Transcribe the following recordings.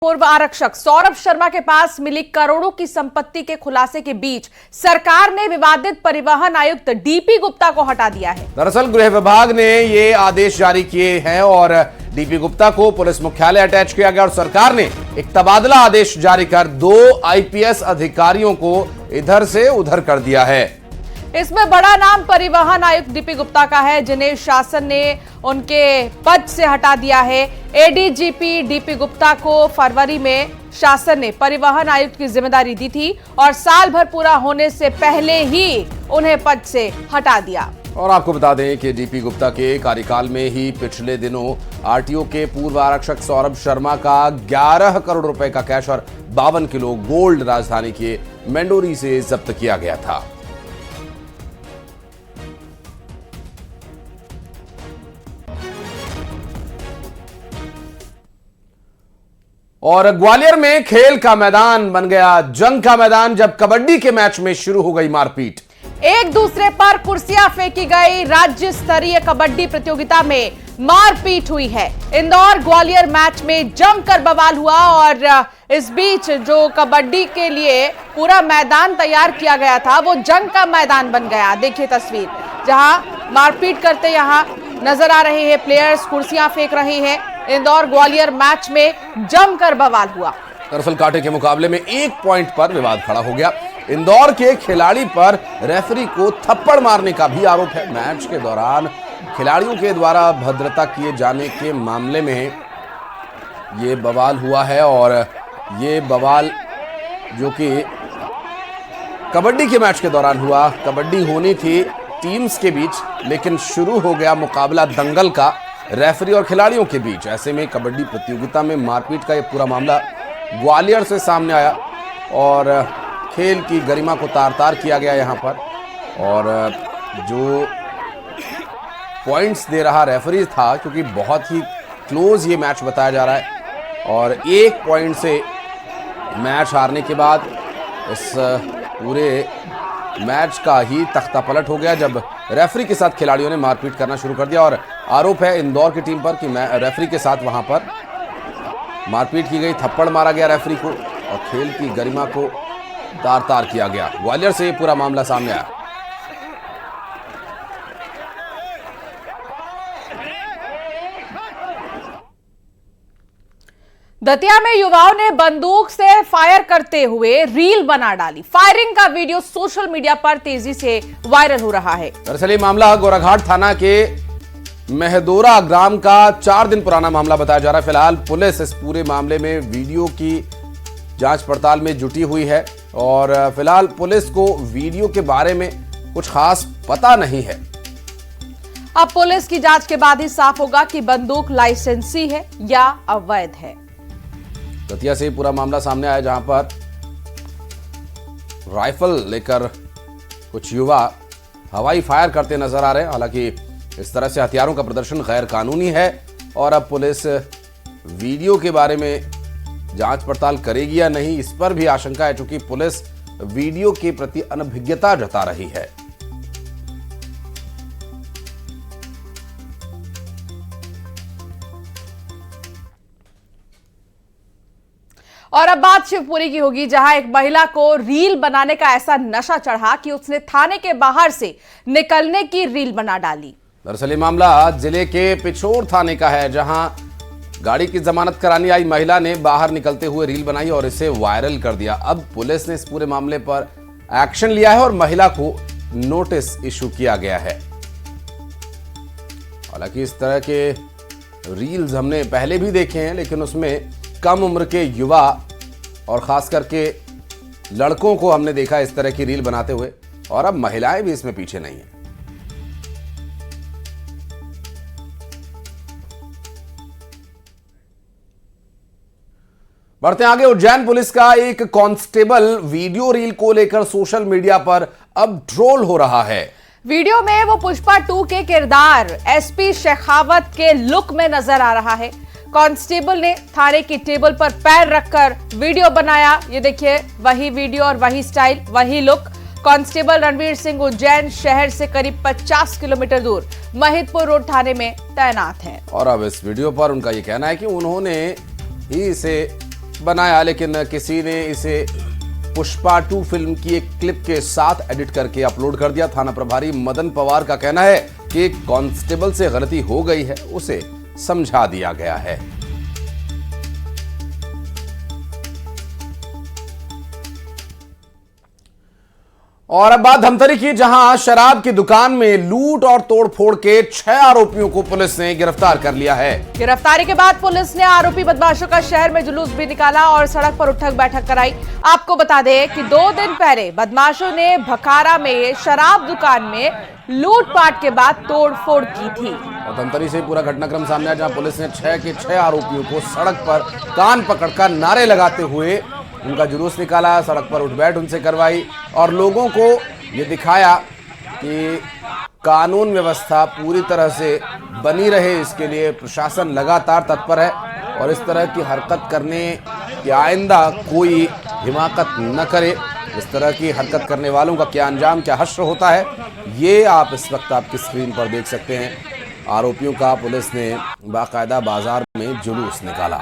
पूर्व आरक्षक सौरभ शर्मा के पास मिली करोड़ों की संपत्ति के खुलासे के बीच सरकार ने विवादित परिवहन आयुक्त डीपी गुप्ता को हटा दिया है। दरअसल गृह विभाग ने ये आदेश जारी किए हैं और डीपी गुप्ता को पुलिस मुख्यालय अटैच किया गया और सरकार ने एक तबादला आदेश जारी कर 2 आईपीएस अधिकारियों को इधर से उधर कर दिया है। इसमें बड़ा नाम परिवहन आयुक्त डीपी गुप्ता का है, जिन्हें शासन ने उनके पद से हटा दिया है। एडीजीपी डीपी गुप्ता को फरवरी में शासन ने परिवहन आयुक्त की जिम्मेदारी दी थी और साल भर पूरा होने से पहले ही उन्हें पद से हटा दिया। और आपको बता दें कि डीपी गुप्ता के कार्यकाल में ही पिछले दिनों आरटीओ के पूर्व आरक्षक सौरभ शर्मा का 11 करोड़ रुपए का कैश और 52 किलो गोल्ड राजधानी के मेंडोरी से जब्त किया गया था। और ग्वालियर में खेल का मैदान बन गया जंग का मैदान जब कबड्डी के मैच में शुरू हो गई मारपीट। एक दूसरे पर कुर्सियां फेंकी गई। राज्य स्तरीय कबड्डी प्रतियोगिता में मारपीट हुई है। इंदौर ग्वालियर मैच में जमकर बवाल हुआ और इस बीच जो कबड्डी के लिए पूरा मैदान तैयार किया गया था वो जंग का मैदान बन गया। देखिए तस्वीर, जहां मारपीट करते यहां नजर आ रहे हैं प्लेयर्स, कुर्सियां फेंक रहे हैं। इंदौर ग्वालियर मैच में जमकर बवाल हुआ। दरअसल कांटे के मुकाबले में 1 पॉइंट पर विवाद खड़ा हो गया। इंदौर के खिलाड़ी पर रेफरी को थप्पड़ मारने का भी आरोप है। मैच के दौरान खिलाड़ियों के द्वारा भद्रता किए जाने के मामले में ये बवाल हुआ है और ये बवाल जो कि कबड्डी के मैच के दौरान हुआ। कबड्डी होनी थी टीम्स के बीच, लेकिन शुरू हो गया मुकाबला दंगल का रेफरी और खिलाड़ियों के बीच। ऐसे में कबड्डी प्रतियोगिता में मारपीट का ये पूरा मामला ग्वालियर से सामने आया और खेल की गरिमा को तार-तार किया गया यहाँ पर। और जो पॉइंट्स दे रहा रेफरी था, क्योंकि बहुत ही क्लोज ये मैच बताया जा रहा है और 1 पॉइंट से मैच हारने के बाद इस पूरे मैच का ही तख्ता पलट हो गया जब रेफरी के साथ खिलाड़ियों ने मारपीट करना शुरू कर दिया। और आरोप है इंदौर की टीम पर कि रेफरी के साथ वहां पर मारपीट की गई, थप्पड़ मारा गया रेफरी को और खेल की गरिमा को तार-तार किया गया। ग्वालियर से पूरा मामला सामने आया। दतिया में युवाओं ने बंदूक से फायर करते हुए रील बना डाली। फायरिंग का वीडियो सोशल मीडिया पर तेजी से वायरल हो रहा है। दरअसल ये मामला गोराघाट थाना के मेहदोरा ग्राम का 4 दिन पुराना मामला बताया जा रहा है। फिलहाल पुलिस इस पूरे मामले में वीडियो की जांच पड़ताल में जुटी हुई है और फिलहाल पुलिस को वीडियो के बारे में कुछ खास पता नहीं है। अब पुलिस की जांच के बाद ही साफ होगा कि बंदूक लाइसेंसी है या अवैध है। दतिया से पूरा मामला सामने आया जहां पर राइफल लेकर कुछ युवा हवाई फायर करते नजर आ रहे हैं। हालांकि इस तरह से हथियारों का प्रदर्शन गैर कानूनी है और अब पुलिस वीडियो के बारे में जांच पड़ताल करेगी या नहीं, इस पर भी आशंका है, क्योंकि पुलिस वीडियो के प्रति अनभिज्ञता जता रही है। और अब बात शिवपुरी की होगी, जहां एक महिला को रील बनाने का ऐसा नशा चढ़ा कि उसने थाने के बाहर से निकलने की रील बना डाली। दरअसल ये मामला जिले के पिछोर थाने का है, जहां गाड़ी की जमानत कराने आई महिला ने बाहर निकलते हुए रील बनाई और इसे वायरल कर दिया। अब पुलिस ने इस पूरे मामले पर एक्शन लिया है और महिला को नोटिस इशू किया गया है। हालांकि इस तरह के रील्स हमने पहले भी देखे हैं, लेकिन उसमें कम उम्र के युवा और खास करके लड़कों को हमने देखा इस तरह की रील बनाते हुए, और अब महिलाएं भी इसमें पीछे नहीं हैं। बढ़ते आगे, उज्जैन पुलिस का एक कांस्टेबल वीडियो रील को लेकर सोशल मीडिया पर अब ट्रोल हो रहा है। वीडियो में वो पुष्पा 2 के किरदार एसपी शेखावत के लुक में नजर आ रहा है। कांस्टेबल ने थाने की टेबल पर पैर रखकर वीडियो बनाया। ये देखिए, वही वीडियो और वही स्टाइल, वही लुक। कांस्टेबल रणवीर सिंह उज्जैन शहर से करीब 50 किलोमीटर दूर महिदपुर रोड थाने में तैनात हैं। और अब इस वीडियो पर उनका ये कहना है कि उन्होंने ही इसे बनाया, लेकिन किसी ने इसे पुष्पा 2 फिल्म की एक क्लिप के साथ एडिट करके अपलोड कर दिया। थाना प्रभारी मदन पवार का कहना है कि कांस्टेबल से गलती हो गई है, उसे समझा दिया गया है। और अब बात धमतरी की, जहां शराब की दुकान में लूट और तोड़फोड़ के 6 आरोपियों को पुलिस ने गिरफ्तार कर लिया है। गिरफ्तारी के बाद पुलिस ने आरोपी बदमाशों का शहर में जुलूस भी निकाला और सड़क पर उठक बैठक कराई। आपको बता दें कि 2 दिन पहले बदमाशों ने भखारा में शराब दुकान में लूटपाट के बाद तोड़फोड़ की थी। और धमतरी से पूरा घटनाक्रम सामने आया, जहां पुलिस ने 6 के 6 आरोपियों को सड़क पर कान पकड़कर नारे लगाते हुए उनका जुलूस निकाला, सड़क पर उठ बैठ उनसे करवाई और लोगों को ये दिखाया कि कानून व्यवस्था पूरी तरह से बनी रहे, इसके लिए प्रशासन लगातार तत्पर है और इस तरह की हरकत करने की आइंदा कोई हिमाकत न करे। इस तरह की हरकत करने वालों का क्या अंजाम, क्या हश्र होता है, ये आप इस वक्त आपकी स्क्रीन पर देख सकते हैं। आरोपियों का पुलिस ने बाकायदा बाजार में जुलूस निकाला।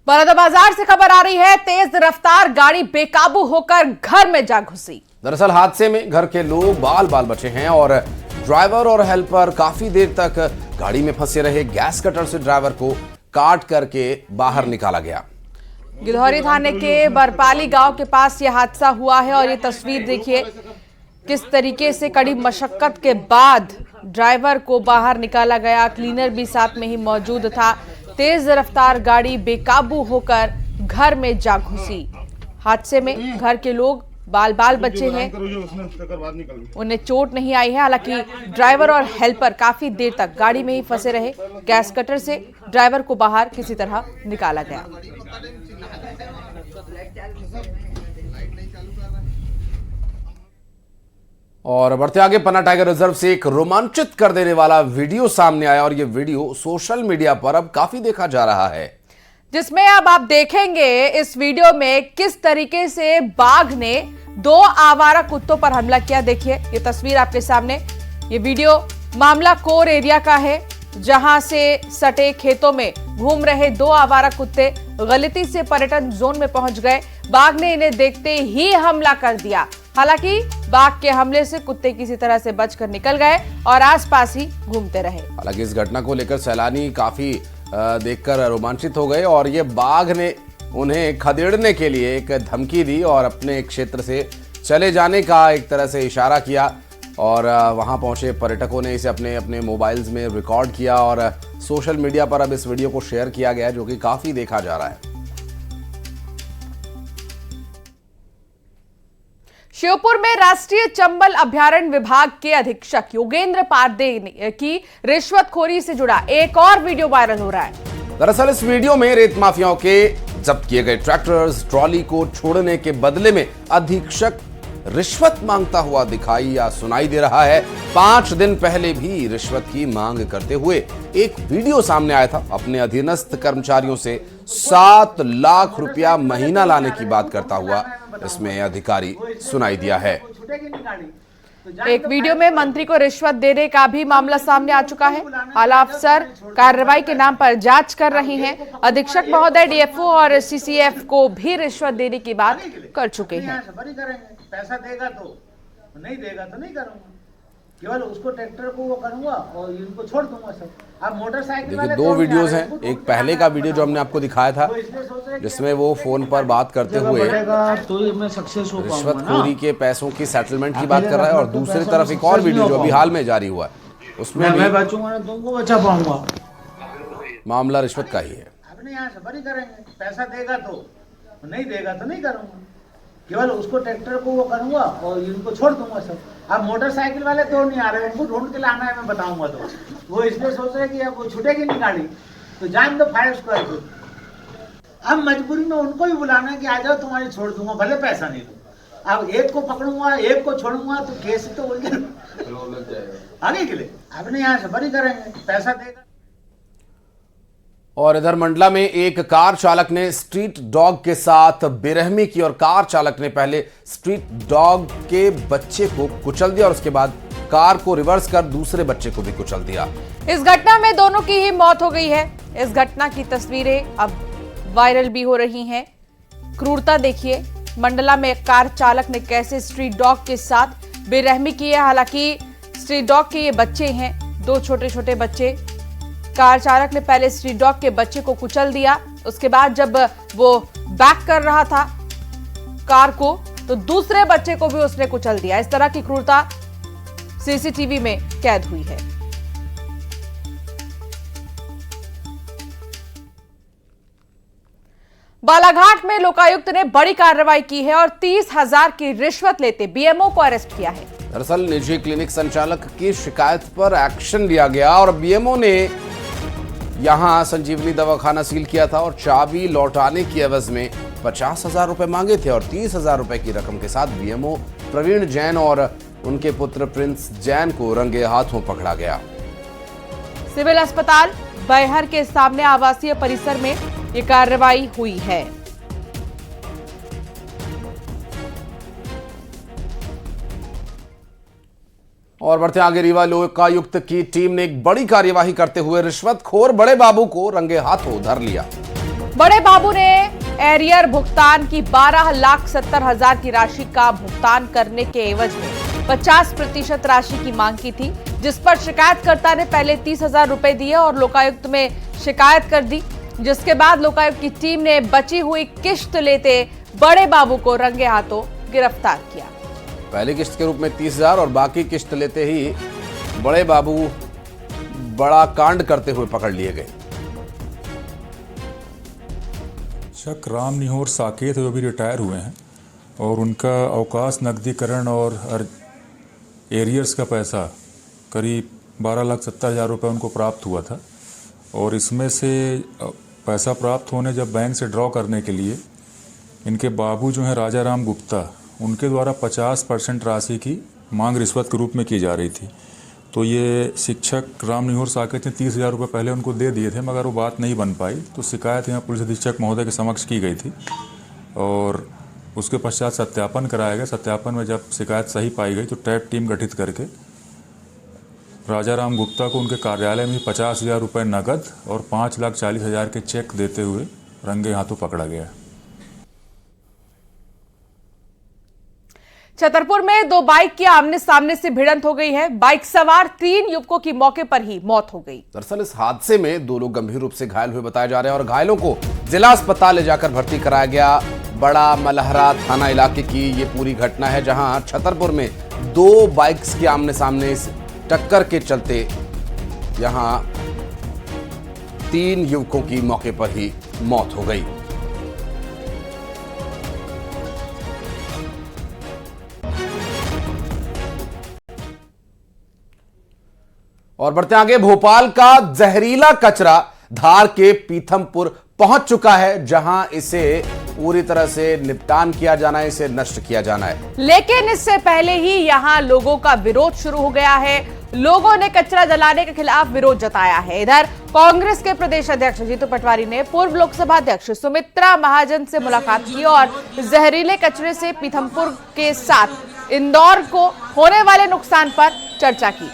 बलौदाबाजार से खबर आ रही है, तेज रफ्तार गाड़ी बेकाबू होकर घर में जा घुसी। दरअसल हादसे में घर के लोग बाल बाल बचे हैं और ड्राइवर और हेल्पर काफी देर तक गाड़ी में फंसे रहे। गैस कटर से ड्राइवर को काट करके बाहर निकाला गया। गिलहौरी थाने के बरपाली गांव के पास यह हादसा हुआ है और ये तस्वीर देखिए किस तरीके से कड़ी मशक्कत के बाद ड्राइवर को बाहर निकाला गया। क्लीनर भी साथ में ही मौजूद था। तेज रफ्तार गाड़ी बेकाबू होकर घर में जा घुसी। हादसे में घर के लोग बाल बाल बचे हैं, उन्हें चोट नहीं आई है। हालांकि ड्राइवर और हेल्पर काफी देर तक गाड़ी में ही फंसे रहे। गैस कटर से ड्राइवर को बाहर किसी तरह निकाला गया। और बढ़ते आगे, पन्ना टाइगर रिजर्व से एक रोमांचित कर देने वाला वीडियो सामने आया और ये वीडियो सोशल मीडिया पर अब काफी देखा जा रहा है, जिसमें अब आप देखेंगे इस वीडियो में किस तरीके से बाघ ने 2 आवारा कुत्तों पर हमला किया। देखिए ये तस्वीर आपके सामने। ये वीडियो मामला कोर एरिया का है, जहां से सटे खेतों में घूम रहे 2 आवारा कुत्ते गलती से पर्यटन जोन में पहुंच गए। बाघ ने इन्हें देखते ही हमला कर दिया। हालांकि बाघ के हमले से कुत्ते किसी तरह से बचकर निकल गए और आसपास ही घूमते रहे। हालांकि इस घटना को लेकर सैलानी काफी देखकर रोमांचित हो गए और ये बाघ ने उन्हें खदेड़ने के लिए एक धमकी दी और अपने क्षेत्र से चले जाने का एक तरह से इशारा किया। और वहां पहुंचे पर्यटकों ने इसे अपने अपने मोबाइल्स में रिकॉर्ड किया और सोशल मीडिया पर अब इस वीडियो को शेयर किया गया, जो कि काफी देखा जा रहा है। श्योपुर में राष्ट्रीय चंबल अभयारण्य विभाग के अधीक्षक योगेंद्र पारदे की रिश्वतखोरी से जुड़ा एक और वीडियो वायरल हो रहा है। दरअसल इस वीडियो में रेत माफियाओं के जब्त किए गए ट्रैक्टर्स ट्रॉली को छोड़ने के बदले में अधीक्षक रिश्वत मांगता हुआ दिखाई या सुनाई दे रहा है। 5 दिन पहले भी रिश्वत की मांग करते हुए एक वीडियो सामने आया था। अपने अधीनस्थ कर्मचारियों से 7 लाख रुपया महीना लाने की बात करता हुआ इसमें अधिकारी सुनाई दिया है। एक वीडियो में मंत्री को रिश्वत देने का भी मामला सामने आ चुका है। आला अफसर कार्रवाई के नाम पर जांच कर रहे हैं। अधीक्षक महोदय डीएफओ और सीसीएफ को भी रिश्वत देने की बात कर चुके हैं। पैसा देगा तो नहीं देगा तो नहीं करूंगा, केवल उसको ट्रैक्टर को वो करूंगा और इनको छोड़ दूंगा सब। अब मोटरसाइकिल देखिए 2 वीडियोस हैं। एक पहले का वीडियो जो हमने आपको दिखाया था, जिसमें वो फोन पर बात करते हुए रिश्वतखोरी के पैसों की सेटलमेंट की बात कर रहा है और दूसरी तरफ एक और वीडियो जो अभी हाल में जारी हुआ है, उसमें मैं बचूंगा ना तुमको बचा पाऊंगा। मामला रिश्वत का ही है। अपने यहाँ से बड़ी करेंगे, पैसा देगा तो नहीं देगा तो नहीं करूंगा, केवल उसको ट्रैक्टर को वो करूंगा और इनको छोड़ दूंगा सब। अब मोटरसाइकिल वाले तो नहीं आ रहे, उनको ढूंढ के लाना है, मैं बताऊंगा तो वो इसलिए सोच रहे कि अब वो छूटेगी नहीं गाड़ी, तो जान दो 5 स्क्वायर फीट। अब मजबूरी में उनको भी बुलाना है कि आ जाओ तुम्हारी छोड़ दूंगा, भले पैसा नहीं दूं। अब एक को पकड़ूंगा एक को छोड़ूंगा तो केस तो उलझन आगे के लिए। अपने यहाँ से बड़ी करेंगे, पैसा देगा। और इधर मंडला में एक कार चालक ने स्ट्रीट डॉग के साथ बेरहमी की और कार चालक ने पहले स्ट्रीट डॉग के बच्चे को कुचल दिया और उसके बाद कार को रिवर्स कर दूसरे बच्चे को भी कुचल दिया। इस घटना में दोनों की ही मौत हो गई है। इस घटना की तस्वीरें अब वायरल भी हो रही हैं। क्रूरता देखिए, मंडला में एक कार चालक ने कैसे स्ट्रीट डॉग के साथ बेरहमी की है। हालांकि स्ट्रीट डॉग के ये बच्चे हैं, 2 छोटे छोटे बच्चे। कार चालक ने पहले स्ट्रीट डॉग के बच्चे को कुचल दिया, उसके बाद जब वो बैक कर रहा था कार को तो दूसरे बच्चे को भी उसने कुचल दिया। इस तरह की क्रूरता सीसीटीवी में कैद हुई है। बालाघाट में लोकायुक्त ने बड़ी कार्रवाई की है और 30,000 की रिश्वत लेते बीएमओ को अरेस्ट किया है। दरअसल निजी क्लिनिक संचालक की शिकायत पर एक्शन लिया गया और बीएमओ ने यहां संजीवनी दवाखाना सील किया था और चाबी लौटाने की एवज में 50,000 रुपए मांगे थे और 30,000 रुपए की रकम के साथ बीएमओ प्रवीण जैन और उनके पुत्र प्रिंस जैन को रंगे हाथों पकड़ा गया। सिविल अस्पताल बैहर के सामने आवासीय परिसर में ये कार्रवाई हुई है। और बढ़ते आगे, रीवा लोकायुक्त की टीम ने एक बड़ी कार्यवाही करते हुए रिश्वतखोर बड़े बाबू को रंगे हाथों धर लिया। बड़े बाबू ने एरियर भुगतान की 12,70,000 की राशि का भुगतान करने के एवज में 50% राशि की मांग की थी, जिस पर शिकायतकर्ता ने पहले 30,000 रुपए दिए और लोकायुक्त में शिकायत कर दी, जिसके बाद लोकायुक्त की टीम ने बची हुई किश्त लेते बड़े बाबू को रंगे हाथों गिरफ्तार किया। पहली किश्त के रूप में 30,000 और बाकी किश्त लेते ही बड़े बाबू बड़ा कांड करते हुए पकड़ लिए गए। शक राम निहोर साकेत जो भी रिटायर हुए हैं और उनका अवकाश नकदीकरण और एरियर्स का पैसा करीब 12,70,000 रुपये उनको प्राप्त हुआ था और इसमें से पैसा प्राप्त होने जब बैंक से ड्रॉ करने के लिए इनके बाबू जो हैं राजा राम गुप्ता, उनके द्वारा 50% राशि की मांग रिश्वत के रूप में की जा रही थी। तो ये शिक्षक राम निहोर साकेत ने 30,000 रुपये पहले उनको दे दिए थे, मगर वो बात नहीं बन पाई। तो शिकायत यहाँ पुलिस अधीक्षक महोदय के समक्ष की गई थी और उसके पश्चात सत्यापन कराया गया। सत्यापन में जब शिकायत सही पाई गई तो टैप टीम गठित करके राजा राम गुप्ता को उनके कार्यालय में 50,000 रुपये नकद और 5,40,000 के चेक देते हुए रंगे हाथों पकड़ा गया। छतरपुर में 2 बाइक की आमने सामने से भिड़ंत हो गई है। बाइक सवार 3 युवकों की मौके पर ही मौत हो गई। दरअसल इस हादसे में 2 लोग गंभीर रूप से घायल हुए बताए जा रहे हैं और घायलों को जिला अस्पताल ले जाकर भर्ती कराया गया। बड़ा मलहरा थाना इलाके की ये पूरी घटना है, जहां छतरपुर में 2 बाइक्स की आमने सामने टक्कर के चलते यहां 3 युवकों की मौके पर ही मौत हो गई। और बढ़ते आगे, भोपाल का जहरीला कचरा धार के पीथमपुर पहुंच चुका है, जहां इसे पूरी तरह से निपटान किया जाना है, इसे नष्ट किया जाना है। लेकिन इससे पहले ही यहां लोगों का विरोध शुरू हो गया है। लोगों ने कचरा जलाने के खिलाफ विरोध जताया है। इधर कांग्रेस के प्रदेश अध्यक्ष जीतू पटवारी ने पूर्व लोकसभा अध्यक्ष सुमित्रा महाजन से मुलाकात की और जहरीले कचरे से पीथमपुर के साथ इंदौर को होने वाले नुकसान पर चर्चा की।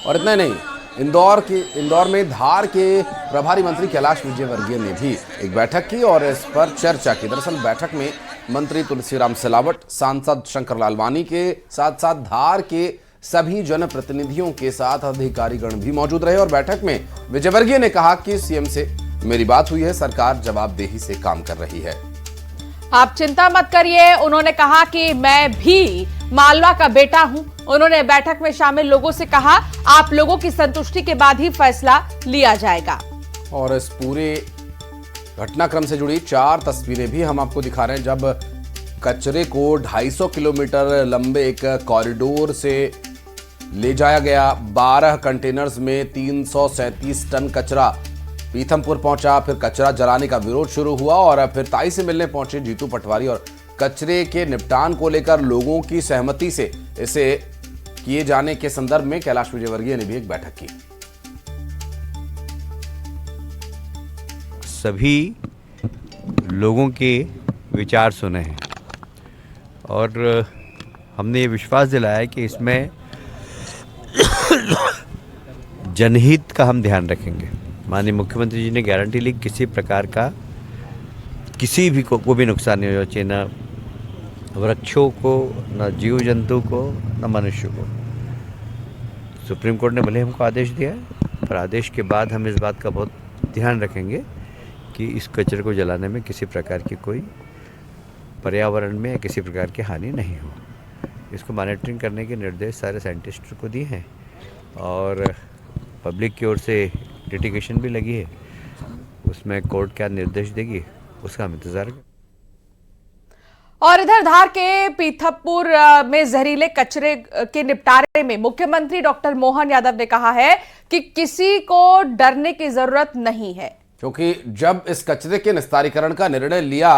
और इतना नहीं, इंदौर में धार के प्रभारी मंत्री कैलाश विजयवर्गीय ने भी एक बैठक की और इस पर चर्चा की। दरअसल बैठक में मंत्री तुलसीराम सिलावट, सांसद शंकर लालवानी के साथ साथ धार के सभी जनप्रतिनिधियों के साथ अधिकारीगण भी मौजूद रहे और बैठक में विजयवर्गीय ने कहा कि सीएम से मेरी बात हुई है, सरकार जवाबदेही से काम कर रही है। आप चिंता मत करिए। उन्होंने कहा कि मैं भी मालवा का बेटा हूं। उन्होंने बैठक में शामिल लोगों से कहा, आप लोगों की संतुष्टि के बाद ही फैसला लिया जाएगा। और इस पूरे घटनाक्रम से जुड़ी 4 तस्वीरें भी हम आपको दिखा रहे हैं, जब कचरे को 250 किलोमीटर लंबे एक कॉरिडोर से ले जाया गया। 12 कंटेनर्स में 337 टन कचरा पीथमपुर पहुंचा। फिर कचरा जलाने का विरोध शुरू हुआ और फिर ताई से मिलने पहुंचे जीतू पटवारी और कचरे के निपटान को लेकर लोगों की सहमति से इसे किए जाने के संदर्भ में कैलाश विजयवर्गीय ने भी एक बैठक की। सभी लोगों के विचार सुने हैं और हमने ये विश्वास दिलाया है कि इसमें जनहित का हम ध्यान रखेंगे। माननीय मुख्यमंत्री जी ने गारंटी ली किसी प्रकार का किसी भी को भी नुकसान नहीं हो चाहिए, न वृक्षों को, न जीव जंतु को, न मनुष्य को। सुप्रीम कोर्ट ने भले हमको आदेश दिया है, पर आदेश के बाद हम इस बात का बहुत ध्यान रखेंगे कि इस कचरे को जलाने में किसी प्रकार की कोई पर्यावरण में किसी प्रकार की हानि नहीं हो। इसको मॉनिटरिंग करने के निर्देश सारे साइंटिस्ट को दिए हैं और पब्लिक की ओर से लिटिगेशन भी लगी है, उसमें कोर्ट क्या निर्देश देगी उसका हम इंतजार करें। और इधर धार के पीथमपुर में जहरीले कचरे के निपटारे में मुख्यमंत्री डॉक्टर मोहन यादव ने कहा है कि किसी को डरने की जरूरत नहीं है, क्योंकि जब इस कचरे के निस्तारीकरण का निर्णय लिया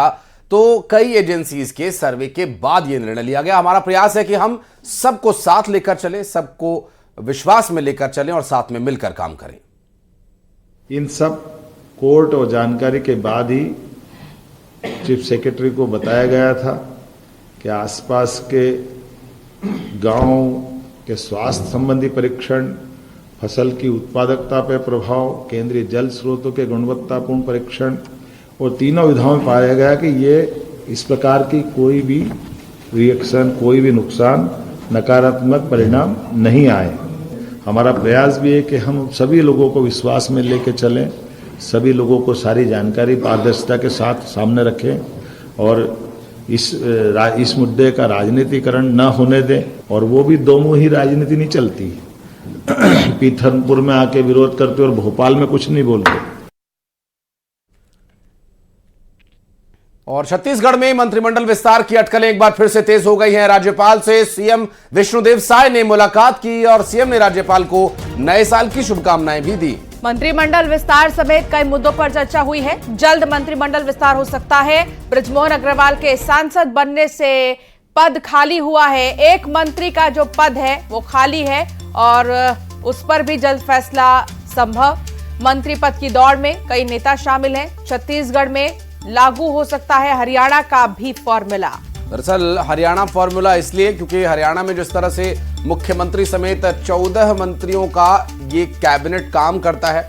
तो कई एजेंसीज के सर्वे के बाद यह निर्णय लिया गया। हमारा प्रयास है कि हम सबको साथ लेकर चलें, सबको विश्वास में लेकर चलें और साथ में मिलकर काम करें। इन सब कोर्ट और जानकारी के बाद ही चीफ सेक्रेटरी को बताया गया था कि आसपास के गांव के स्वास्थ्य संबंधी परीक्षण, फसल की उत्पादकता पर प्रभाव, केंद्रीय जल स्रोतों के गुणवत्तापूर्ण परीक्षण और तीनों विधाओं में पाया गया कि ये इस प्रकार की कोई भी रिएक्शन, कोई भी नुकसान, नकारात्मक परिणाम नहीं आए। हमारा प्रयास भी है कि हम सभी लोगों को विश्वास में लेके चलें, सभी लोगों को सारी जानकारी पारदर्शिता के साथ सामने रखें और इस मुद्दे का राजनीतिकरण न होने दें। और वो भी दो मुंही राजनीति नहीं चलती। पीथमपुर में आके विरोध करते और भोपाल में कुछ नहीं बोलते। और छत्तीसगढ़ में मंत्रिमंडल विस्तार की अटकलें एक बार फिर से तेज हो गई हैं। राज्यपाल से सीएम विष्णुदेव साय ने मुलाकात की और सीएम ने राज्यपाल को नए साल की शुभकामनाएं भी दी। मंत्रिमंडल विस्तार समेत कई मुद्दों पर चर्चा हुई है। जल्द मंत्रिमंडल विस्तार हो सकता है। बृजमोहन अग्रवाल के सांसद बनने से पद खाली हुआ है। एक मंत्री का जो पद है वो खाली है और उस पर भी जल्द फैसला संभव। मंत्री पद की दौड़ में कई नेता शामिल हैं। छत्तीसगढ़ में लागू हो सकता है हरियाणा का भी फॉर्मूला। दरअसल हरियाणा फॉर्मूला इसलिए क्योंकि हरियाणा में जिस तरह से मुख्यमंत्री समेत 14 मंत्रियों का ये कैबिनेट काम करता है,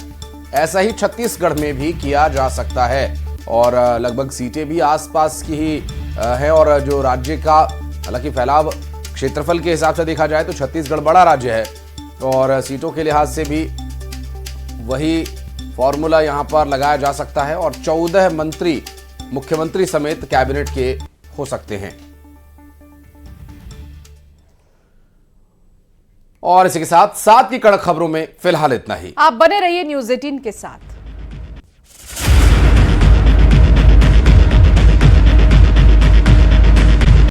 ऐसा ही छत्तीसगढ़ में भी किया जा सकता है। और लगभग सीटें भी आसपास की ही है और जो राज्य का हालांकि फैलाव क्षेत्रफल के हिसाब से देखा जाए तो छत्तीसगढ़ बड़ा राज्य है और सीटों के लिहाज से भी वही फॉर्मूला यहां पर लगाया जा सकता है और 14 मंत्री मुख्यमंत्री समेत कैबिनेट के हो सकते हैं। और इसी के साथ की कड़क खबरों में फिलहाल इतना ही। आप बने रहिए न्यूज़ 18 के साथ।